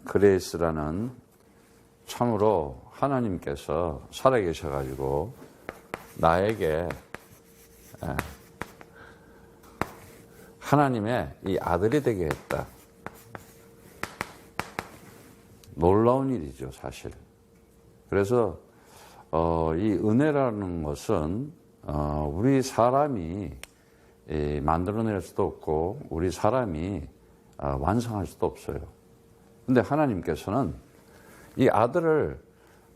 그레이스라는 참으로 하나님께서 살아계셔가지고 나에게 하나님의 이 아들이 되게 했다. 놀라운 일이죠, 사실. 그래서 이 은혜라는 것은 우리 사람이 만들어낼 수도 없고 우리 사람이 완성할 수도 없어요. 근데 하나님께서는 이 아들을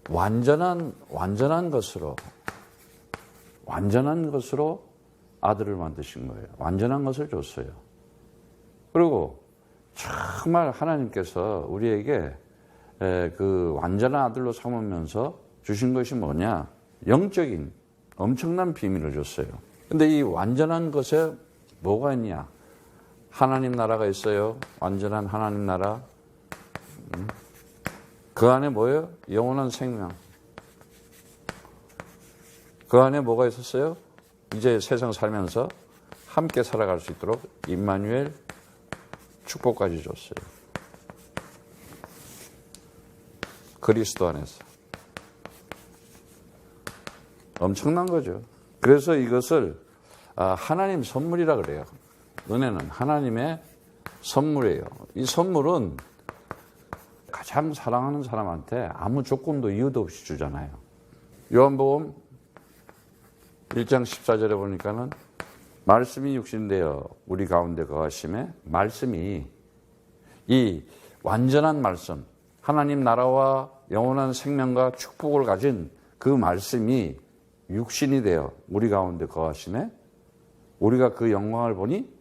완전한 것으로 아들을 만드신 거예요. 완전한 것을 줬어요. 그리고 정말 하나님께서 우리에게 그 완전한 아들로 삼으면서 주신 것이 뭐냐? 영적인 엄청난 비밀을 줬어요. 근데 이 완전한 것에 뭐가 있냐? 하나님 나라가 있어요. 완전한 하나님 나라. 그 안에 뭐예요? 영원한 생명. 그 안에 뭐가 있었어요? 이제 세상 살면서 함께 살아갈 수 있도록 임마누엘 축복까지 줬어요. 그리스도 안에서. 엄청난 거죠. 그래서 이것을 하나님 선물이라 그래요. 은혜는 하나님의 선물이에요. 이 선물은 가장 사랑하는 사람한테 아무 조건도 이유도 없이 주잖아요. 요한복음 1장 14절에 보니까는 말씀이 육신되어 우리 가운데 거하심에 말씀이 이 완전한 말씀, 하나님 나라와 영원한 생명과 축복을 가진 그 말씀이 육신이 되어 우리 가운데 거하심에 우리가 그 영광을 보니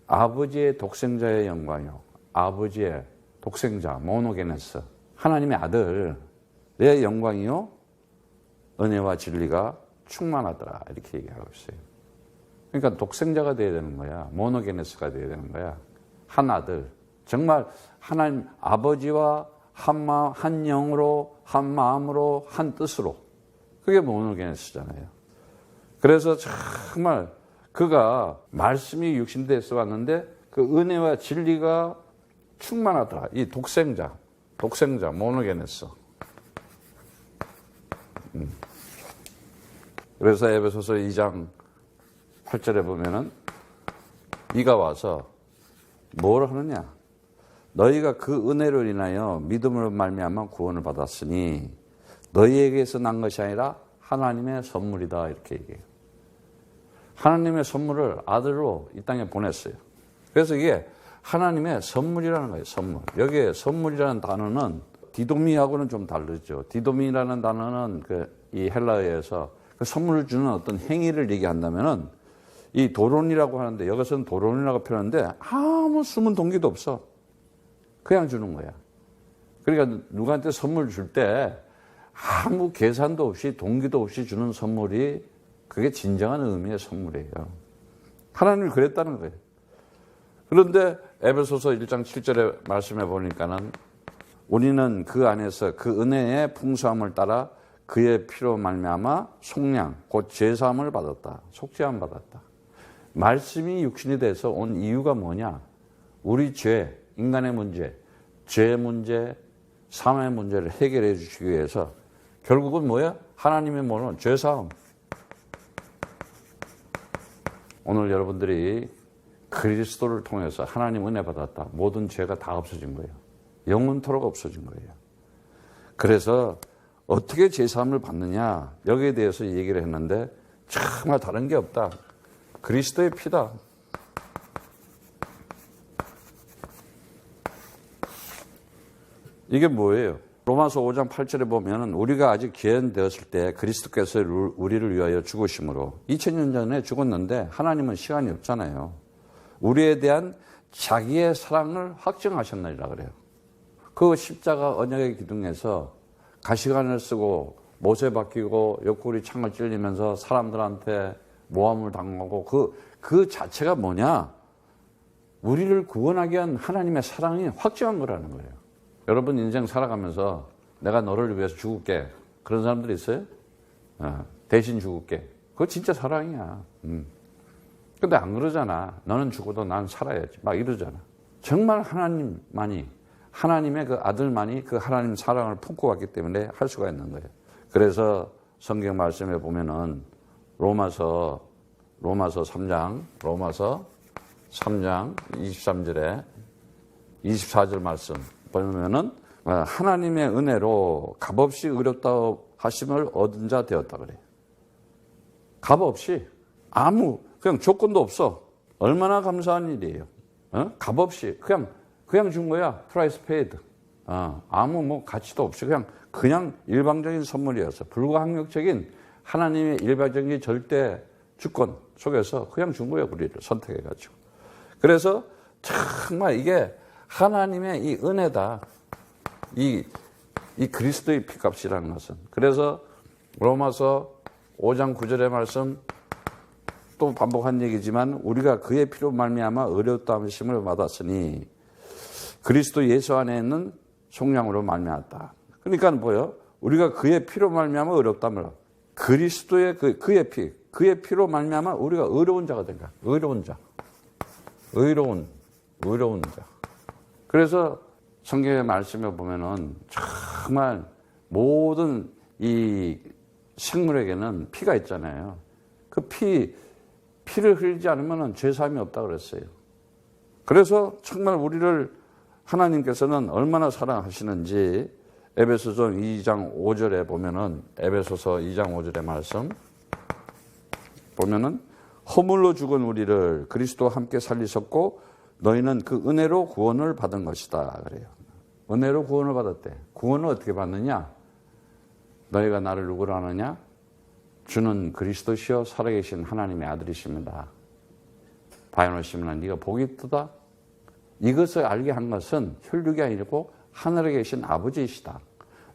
아버지의 독생자의 영광이요. 아버지의 독생자, 모노게네스, 하나님의 아들의 영광이요. 은혜와 진리가 충만하더라. 이렇게 얘기하고 있어요. 그러니까 독생자가 되어야 되는 거야. 모노게네스가 되어야 되는 거야. 한 아들. 정말 하나님 아버지와 한 마음, 한 영으로, 한 마음으로, 한 뜻으로. 그게 모노게네스잖아요. 그래서 정말 그가 말씀이 육신돼서 왔는데 그 은혜와 진리가 충만하더라. 이 독생자, 모노게네스. 그래서 에베소서 2장 8절에 보면은 이가 와서 뭘 하느냐? 너희가 그 은혜로 인하여 믿음으로 말미암아 구원을 받았으니 너희에게서 난 것이 아니라 하나님의 선물이다. 이렇게 얘기해요. 하나님의 선물을 아들로 이 땅에 보냈어요. 그래서 이게 하나님의 선물이라는 거예요. 선물. 여기에 선물이라는 단어는 디도미하고는 좀 다르죠. 디도미라는 단어는 이 헬라어에서 그 선물을 주는 어떤 행위를 얘기한다면은 이 도론이라고 하는데 여기서는 도론이라고 표현하는데 아무 숨은 동기도 없어. 그냥 주는 거야. 그러니까 누구한테 선물 줄 때 아무 계산도 없이 동기도 없이 주는 선물이 그게 진정한 의미의 선물이에요. 하나님이 그랬다는 거예요. 그런데 에베소서 1장 7절에 말씀해 보니까는 우리는 그 안에서 그 은혜의 풍성함을 따라 그의 피로 말미암아 속량 곧 죄사함을 받았다. 속죄함 받았다. 말씀이 육신이 돼서 온 이유가 뭐냐? 우리 죄, 인간의 문제, 죄의 문제, 삶의 문제를 해결해 주시기 위해서 결국은 뭐야? 하나님의 뭐는 죄사함. 오늘 여러분들이 그리스도를 통해서 하나님 은혜 받았다. 모든 죄가 다 없어진 거예요. 영원토록 없어진 거예요. 그래서 어떻게 죄사함을 받느냐 여기에 대해서 얘기를 했는데 정말 다른 게 없다. 그리스도의 피다. 이게 뭐예요? 로마서 5장 8절에 보면 우리가 아직 기회되었을 때 그리스도께서 우리를 위하여 죽으심으로 2000년 전에 죽었는데 하나님은 시간이 없잖아요. 우리에 대한 자기의 사랑을 확증하셨느니라 그래요. 그 십자가 언약의 기둥에서 가시관을 쓰고 못에 박히고 옆구리 창을 찔리면서 사람들한테 모함을 당하고 그 자체가 뭐냐? 우리를 구원하기 위한 하나님의 사랑이 확증한 거라는 거예요. 여러분 인생 살아가면서 내가 너를 위해서 죽을게. 그런 사람들이 있어요? 대신 죽을게. 그거 진짜 사랑이야. 근데 안 그러잖아. 너는 죽어도 난 살아야지. 막 이러잖아. 정말 하나님만이 하나님의 그 아들만이 그 하나님 사랑을 품고 갔기 때문에 할 수가 있는 거예요. 그래서 성경 말씀에 보면은 로마서 3장 23절에 24절 말씀 보면은 하나님의 은혜로 값없이 의롭다 하심을 얻은 자 되었다 그래요. 값없이 그냥 조건도 없어. 얼마나 감사한 일이에요. 값없이 그냥 준 거야. 프라이스 페이드. 아무 뭐 가치도 없이 그냥 일방적인 선물이었어. 불가항력적인 하나님의 일방적인 절대 주권 속에서 그냥 준 거예요. 우리를 선택해가지고. 그래서 정말 이게 하나님의 이 은혜다. 이 그리스도의 피값이라는 것은. 그래서 로마서 5장 9절의 말씀 또 반복한 얘기지만 우리가 그의 피로 말미암아 의롭다 하심을 받았으니 그리스도 예수 안에 있는 속량으로 말미암았다. 그러니까 뭐예요? 우리가 그의 피로 말미암아 의롭다면 그리스도의 그의 피로 말미암아 우리가 의로운 자가 된다. 의로운 자. 그래서 성경의 말씀에 보면은 정말 모든 이 생물에게는 피가 있잖아요. 그 피를 흘리지 않으면 죄사함이 없다 그랬어요. 그래서 정말 우리를 하나님께서는 얼마나 사랑하시는지 에베소서 2장 5절에 보면은 에베소서 2장 5절의 말씀 보면은 허물로 죽은 우리를 그리스도와 함께 살리셨고 너희는 그 은혜로 구원을 받은 것이다 그래요. 은혜로 구원을 받았대. 구원을 어떻게 받느냐? 너희가 나를 누구로 아느냐? 주는 그리스도시여 살아계신 하나님의 아들이십니다. 바요노시면 네가 복이 있도다. 이것을 알게 한 것은 혈육이 아니고 하늘에 계신 아버지이시다.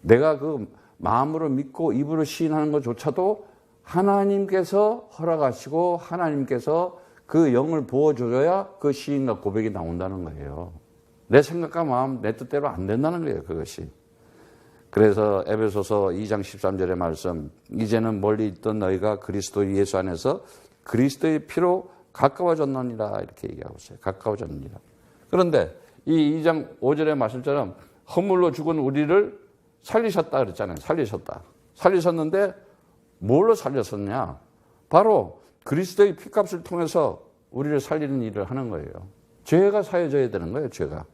내가 그 마음으로 믿고 입으로 시인하는 것조차도 하나님께서 허락하시고 하나님께서 그 영을 부어줘야 그 시인과 고백이 나온다는 거예요. 내 생각과 마음, 내 뜻대로 안 된다는 거예요, 그것이. 그래서 에베소서 2장 13절의 말씀, 이제는 멀리 있던 너희가 그리스도 예수 안에서 그리스도의 피로 가까워졌느니라 이렇게 얘기하고 있어요. 가까워졌느니라. 그런데 이 2장 5절의 말씀처럼 허물로 죽은 우리를 살리셨다 그랬잖아요. 살리셨는데 뭘로 살렸었냐? 바로 그리스도의 피값을 통해서 우리를 살리는 일을 하는 거예요. 죄가 사해져야 되는 거예요, 죄가.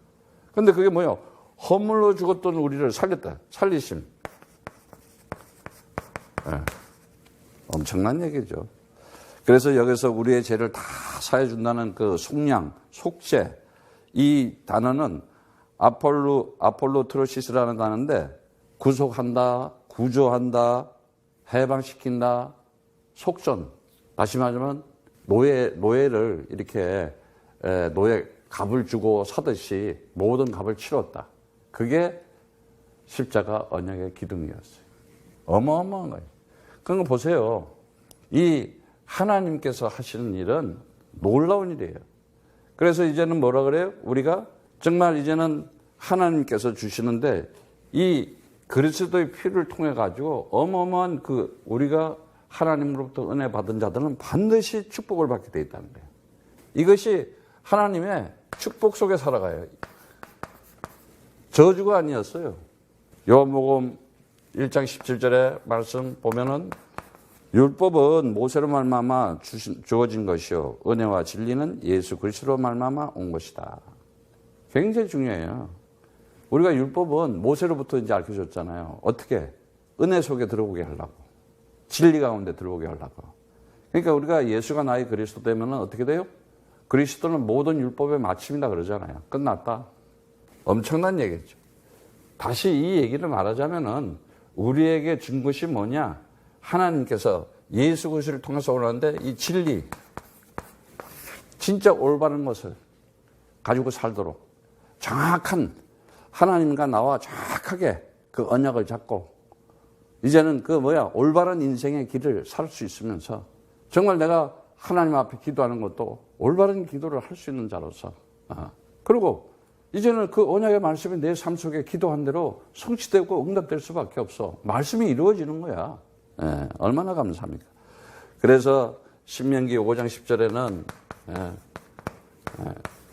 그런데 그게 뭐예요? 허물로 죽었던 우리를 살렸다. 살리심. 네. 엄청난 얘기죠. 그래서 여기서 우리의 죄를 다 사해준다는 그 속량, 속죄, 이 단어는 아폴로트로시스라는 단어인데 구속한다, 구조한다, 해방시킨다, 속전. 다시 말하면 노예를 이렇게 노예 값을 주고 사듯이 모든 값을 치렀다. 그게 십자가 언약의 기둥이었어요. 어마어마한 거예요. 그런 거 보세요. 이 하나님께서 하시는 일은 놀라운 일이에요. 그래서 이제는 뭐라 그래요? 우리가 정말 이제는 하나님께서 주시는데 이 그리스도의 피를 통해 가지고 어마어마한 그 우리가 하나님으로부터 은혜 받은 자들은 반드시 축복을 받게 돼 있다는 거예요. 이것이 하나님의 축복 속에 살아가요. 저주가 아니었어요. 요한복음 1장 17절의 말씀 보면은 율법은 모세로 말미암아 주어진 것이요 은혜와 진리는 예수 그리스도로 말미암아 온 것이다. 굉장히 중요해요. 우리가 율법은 모세로부터 이제 알려줬잖아요. 어떻게? 은혜 속에 들어오게 하려고. 진리 가운데 들어오게 하려고. 그러니까 우리가 예수가 나의 그리스도 되면 어떻게 돼요? 그리스도는 모든 율법의 마침이다 그러잖아요. 끝났다. 엄청난 얘기죠. 다시 이 얘기를 말하자면은 우리에게 준 것이 뭐냐? 하나님께서 예수 그리스도를 통해서 오는데 이 진리, 진짜 올바른 것을 가지고 살도록 정확한 하나님과 나와 정확하게 그 언약을 잡고 이제는 올바른 인생의 길을 살 수 있으면서 정말 내가 하나님 앞에 기도하는 것도 올바른 기도를 할 수 있는 자로서 그리고 이제는 그 언약의 말씀이 내 삶 속에 기도한 대로 성취되고 응답될 수밖에 없어. 말씀이 이루어지는 거야. 얼마나 감사합니까? 그래서 신명기 5장 10절에는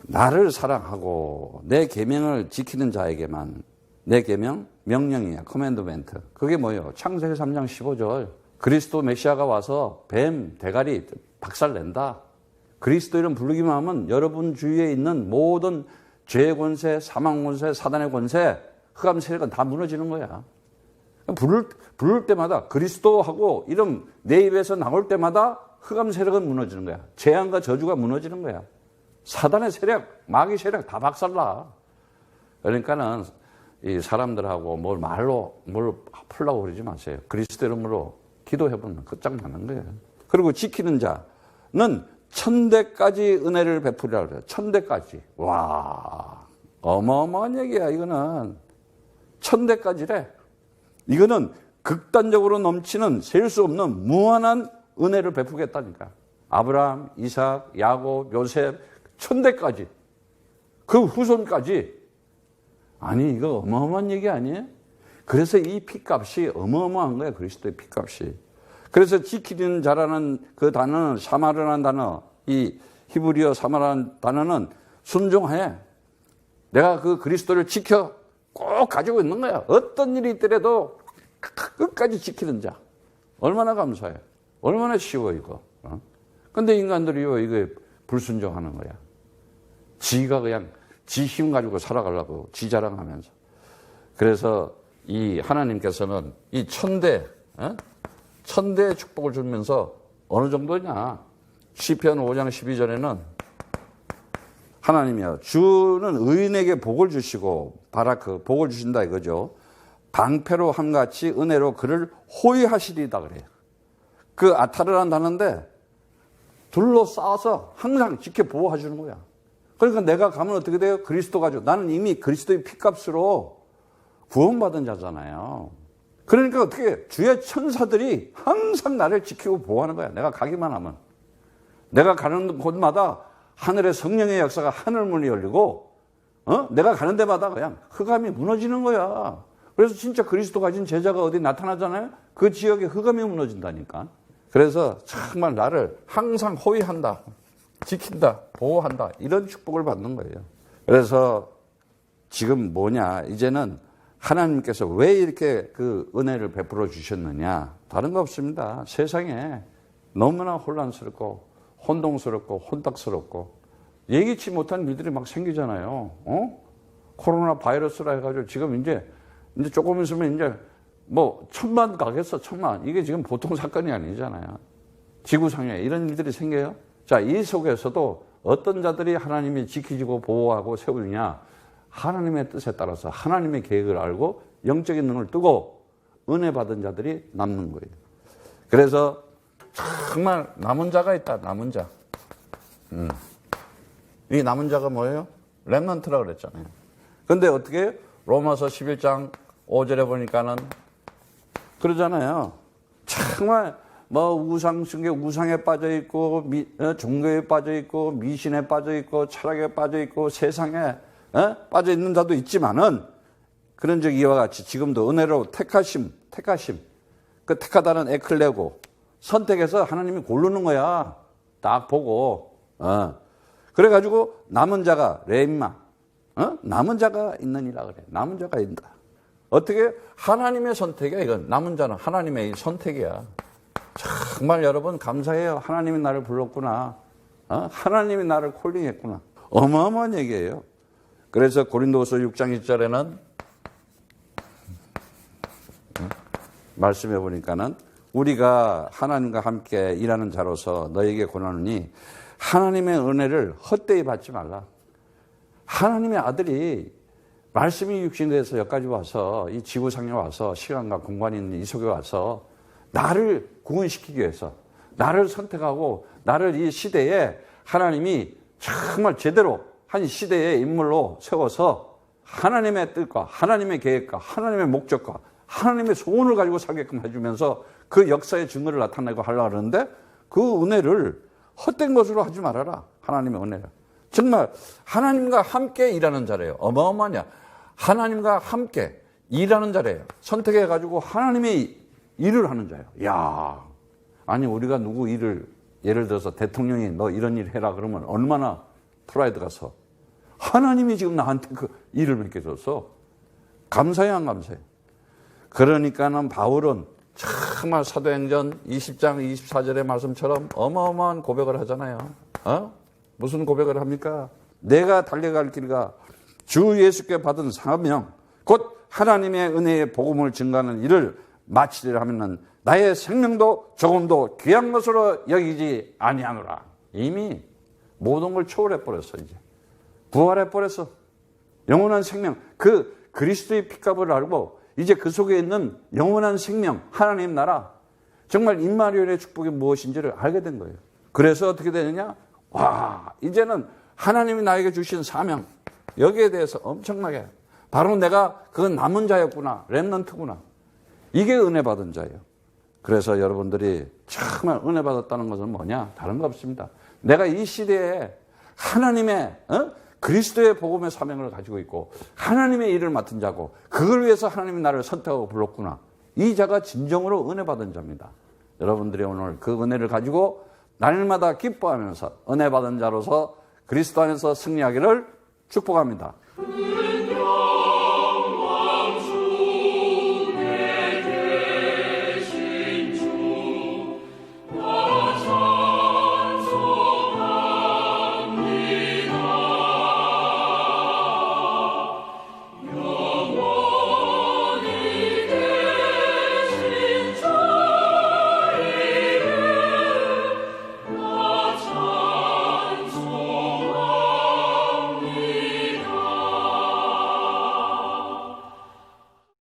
나를 사랑하고 내 계명을 지키는 자에게만, 내 계명 명령이야. 커맨드멘트. 그게 뭐예요? 창세기 3장 15절. 그리스도 메시아가 와서 뱀 대가리 박살낸다. 그리스도 이름 부르기만 하면 여러분 주위에 있는 모든 죄의 권세, 사망 권세, 사단의 권세, 흑암 세력은 다 무너지는 거야. 부를 때마다 그리스도하고 이름 내 입에서 나올 때마다 흑암 세력은 무너지는 거야. 재앙과 저주가 무너지는 거야. 사단의 세력, 마귀 세력 다 박살나. 그러니까는 이 사람들하고 뭘 말로 뭘 풀라고 그러지 마세요. 그리스도 이름으로 기도해보면 끝장나는 거예요. 그리고 지키는 자는 천대까지 은혜를 베풀이라고 그래요. 천대까지. 와, 어마어마한 얘기야. 이거는 천대까지래. 이거는 극단적으로 넘치는 셀 수 없는 무한한 은혜를 베푸겠다니까. 아브라함, 이삭, 야곱, 요셉, 천대까지. 그 후손까지. 아니, 이거 어마어마한 얘기 아니에요? 그래서 이 피값이 어마어마한 거야. 그리스도의 피값이. 그래서 지키는 자라는 그 단어는, 사마르라는 단어, 이 히브리어 사마라는 단어는 순종해. 내가 그 그리스도를 지켜 꼭 가지고 있는 거야. 어떤 일이 있더라도 끝까지 지키는 자. 얼마나 감사해. 얼마나 쉬워 이거. 근데 인간들이요, 이거 불순종하는 거야. 지가 그냥 지 힘 가지고 살아가려고 지 자랑하면서. 그래서 이 하나님께서는 이 천대의 축복을 주면서 어느 정도냐. 시편 5장 12절에는 하나님이여, 주는 의인에게 복을 주시고, 바라크, 복을 주신다 이거죠. 방패로 함같이 은혜로 그를 호위하시리다 그래요. 그 아타르라는 단어인데 둘러싸서 항상 지켜 보호해 주는 거야. 그러니까 내가 가면 어떻게 돼요? 그리스도 가지고. 나는 이미 그리스도의 피값으로 구원받은 자잖아요. 그러니까 어떻게 주의 천사들이 항상 나를 지키고 보호하는 거야. 내가 가기만 하면. 내가 가는 곳마다 하늘의 성령의 역사가 하늘문이 열리고, 내가 가는 데마다 그냥 흑암이 무너지는 거야. 그래서 진짜 그리스도 가진 제자가 어디 나타나잖아요? 그 지역에 흑암이 무너진다니까. 그래서 정말 나를 항상 호위한다, 지킨다, 보호한다, 이런 축복을 받는 거예요. 그래서 지금 뭐냐, 이제는 하나님께서 왜 이렇게 그 은혜를 베풀어 주셨느냐, 다른 거 없습니다. 세상에 너무나 혼란스럽고 혼동스럽고 혼탁스럽고 예기치 못한 일들이 막 생기잖아요. 코로나 바이러스라 해가지고 지금 이제 조금 있으면 이제 뭐 1000만 가겠어. 1000만. 이게 지금 보통 사건이 아니잖아요. 지구상에 이런 일들이 생겨요. 자, 이 속에서도 어떤 자들이 하나님이 지키고 보호하고 세우느냐, 하나님의 뜻에 따라서 하나님의 계획을 알고 영적인 눈을 뜨고 은혜 받은 자들이 남는 거예요. 그래서 정말 남은 자가 있다. 남은 자. 이 남은 자가 뭐예요? 렘넌트라고 그랬잖아요. 근데 어떻게 로마서 11장 5절에 보니까는 그러잖아요. 정말 뭐 우상숭배, 우상에 빠져 있고, 종교에 빠져 있고, 미신에 빠져 있고, 철학에 빠져 있고, 세상에 빠져 있는 자도 있지만은, 그런 적 이와 같이 지금도 은혜로 택하심, 그 택하다는 에클레고, 선택해서 하나님이 고르는 거야. 딱 보고. 그래가지고 남은 자가 레임마, 남은 자가 있느니라 그래. 남은 자가 있다. 어떻게? 하나님의 선택이야. 이건 남은 자는 하나님의 선택이야. 정말 여러분 감사해요. 하나님이 나를 불렀구나. 하나님이 나를 콜링했구나. 어마어마한 얘기예요. 그래서 고린도후서 6장 1절에는 말씀해 보니까는 우리가 하나님과 함께 일하는 자로서 너에게 권하노니 하나님의 은혜를 헛되이 받지 말라. 하나님의 아들이 말씀이 육신돼서 여기까지 와서 이 지구상에 와서 시간과 공간이 있는 이 속에 와서 나를 구원시키기 위해서 나를 선택하고 나를 이 시대에 하나님이 정말 제대로 한 시대의 인물로 세워서 하나님의 뜻과 하나님의 계획과 하나님의 목적과 하나님의 소원을 가지고 살게끔 해주면서 그 역사의 증거를 나타내고 하려고 하는데 그 은혜를 헛된 것으로 하지 말아라. 하나님의 은혜를. 정말 하나님과 함께 일하는 자래요. 어마어마하냐. 하나님과 함께 일하는 자래요. 선택해가지고 하나님의 일을 하는 자예요. 야, 아니 우리가 누구 일을 예를 들어서 대통령이 너 이런 일 해라 그러면 얼마나 프라이드가 서. 하나님이 지금 나한테 그 일을 맡겨줬어. 감사해, 안 감사해? 그러니까는 바울은 정말 사도행전 20장 24절의 말씀처럼 어마어마한 고백을 하잖아요. 무슨 고백을 합니까? 내가 달려갈 길과 주 예수께 받은 사명, 곧 하나님의 은혜의 복음을 증거하는 일을 마치리라 하면은 나의 생명도 조금도 귀한 것으로 여기지 아니하노라. 이미 모든 걸 초월해 버렸어. 이제 부활해 버렸어. 영원한 생명, 그 그리스도의 피값을 알고 이제 그 속에 있는 영원한 생명, 하나님 나라, 정말 임마누엘의 축복이 무엇인지를 알게 된 거예요. 그래서 어떻게 되느냐? 와, 이제는 하나님이 나에게 주신 사명, 여기에 대해서 엄청나게 바로 내가 그 남은 자였구나, 렘넌트구나. 이게 은혜 받은 자예요. 그래서 여러분들이 정말 은혜 받았다는 것은 뭐냐? 다른 거 없습니다. 내가 이 시대에 하나님의 그리스도의 복음의 사명을 가지고 있고 하나님의 일을 맡은 자고 그걸 위해서 하나님이 나를 선택하고 불렀구나. 이 자가 진정으로 은혜 받은 자입니다. 여러분들이 오늘 그 은혜를 가지고 날마다 기뻐하면서 은혜 받은 자로서 그리스도 안에서 승리하기를 축복합니다.